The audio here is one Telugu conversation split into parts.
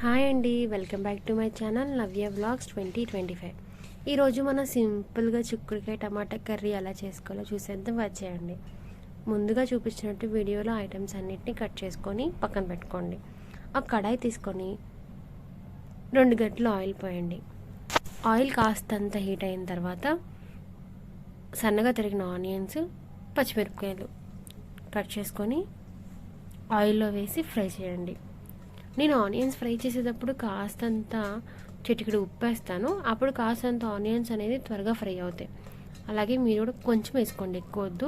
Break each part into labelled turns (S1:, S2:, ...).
S1: హాయ్ అండి, welcome back to my channel Navya vlogs 2025. ఈరోజు మనం సింపుల్గా చిక్కుడుకాయ టమాటా కర్రీ ఎలా చేసుకోవాలో చూసేద్దాం, వచ్చేయండి. ముందుగా చూపించినట్టు వీడియోలో ఐటమ్స్ అన్నిటిని కట్ చేసుకొని పక్కన పెట్టుకోండి. ఒక కడాయి తీసుకొని 2 గంటలు ఆయిల్ పోయండి. ఆయిల్ కాస్తంత హీట్ అయిన తర్వాత సన్నగా తరిగిన ఆనియన్స్, పచ్చిమిరపకాయలు కట్ చేసుకొని ఆయిల్లో వేసి ఫ్రై చేయండి. నేను ఆనియన్స్ ఫ్రై చేసేటప్పుడు కాస్తంత చిటికెడు ఉప్పు వేస్తాను. అప్పుడు కాస్తంత ఆనియన్స్ అనేది త్వరగా ఫ్రై అవుతాయి. అలాగే మీరు కూడా కొంచెం వేసుకోండి, ఎక్కువ వద్దు,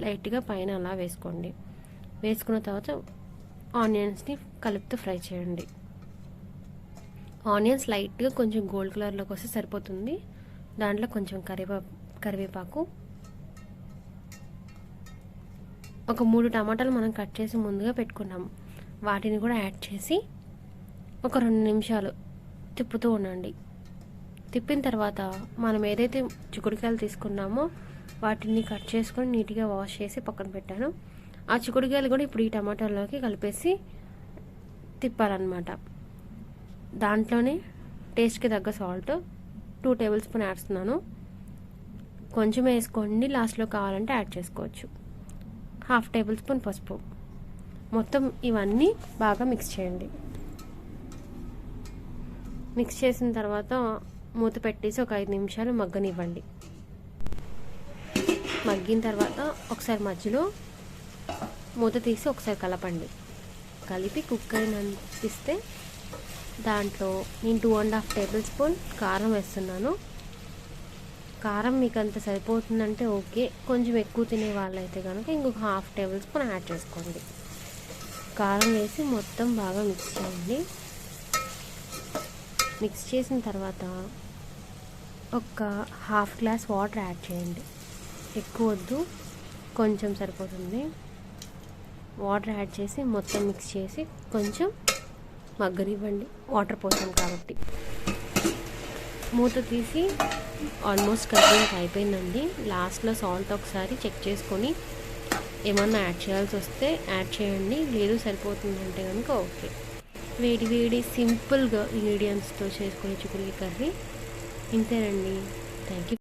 S1: లైట్గా పైన అలా వేసుకోండి. వేసుకున్న తర్వాత ఆనియన్స్ని కలుపుతూ ఫ్రై చేయండి. ఆనియన్స్ లైట్గా కొంచెం గోల్డ్ కలర్లోకి వస్తే సరిపోతుంది. దాంట్లో కొంచెం కరివేపాకు, ఒక 3 టమాటాలు మనం కట్ చేసి ముందుగా పెట్టుకున్నాము, వాటిని కూడా యాడ్ చేసి ఒక 2 నిమిషాలు తిప్పుతూ ఉండండి. తిప్పిన తర్వాత మనం ఏదైతే చిక్కుడుకాయలు తీసుకున్నామో వాటిని కట్ చేసుకొని నీట్గా వాష్ చేసి పక్కన పెట్టాను. ఆ చిక్కుడుకాయలు కూడా ఇప్పుడు ఈ టమాటాల్లోకి కలిపేసి తిప్పాలన్నమాట. దాంట్లోనే టేస్ట్కి తగ్గ సాల్ట్ 2 టేబుల్ స్పూన్ వేస్తున్నాను. కొంచెం వేసుకోండి, లాస్ట్లో కావాలంటే యాడ్ చేసుకోవచ్చు. 1/2 టేబుల్ స్పూన్ పసుపు. మొత్తం ఇవన్నీ బాగా మిక్స్ చేయండి. మిక్స్ చేసిన తర్వాత మూత పెట్టేసి ఒక 5 నిమిషాలు మగ్గనివ్వండి. మగ్గిన తర్వాత ఒకసారి మధ్యలో మూత తీసి ఒకసారి కలపండి. కలిపి కుక్ అయినంపిస్తే దాంట్లో నేను 2.5 టేబుల్ స్పూన్ కారం వేస్తున్నాను. కారం మీకు అంత సరిపోతుందంటే ఓకే, కొంచెం ఎక్కువ తినే వాళ్ళైతే కనుక ఇంకొక 1/2 టేబుల్ స్పూన్ యాడ్ చేసుకోండి. కారం వేసి మొత్తం బాగా మిక్స్ చేయండి. మిక్స్ చేసిన తర్వాత ఒక 1/2 గ్లాస్ వాటర్ యాడ్ చేయండి. ఎక్కువ వద్దు, కొంచెం సరిపోతుంది. వాటర్ యాడ్ చేసి మొత్తం మిక్స్ చేసి కొంచెం మగ్గనివ్వండి, వాటర్ పోసాం కాబట్టి. మూత తీసి ఆల్మోస్ట్ కర్రీ అయిపోయిందండి. లాస్ట్లో సాల్ట్ ఒకసారి చెక్ చేసుకొని ఏమన్నా యాడ్ చేయాల్సి వస్తే యాడ్ చేయండి, లేదు సరిపోతుందంటే కనుక ఓకే. వేడి వేడి సింపుల్గా ఇంగ్రీడియంట్స్తో చేసుకునే చిక్కుడుకాయ కర్రీ ఇంతేనండి. Thank you.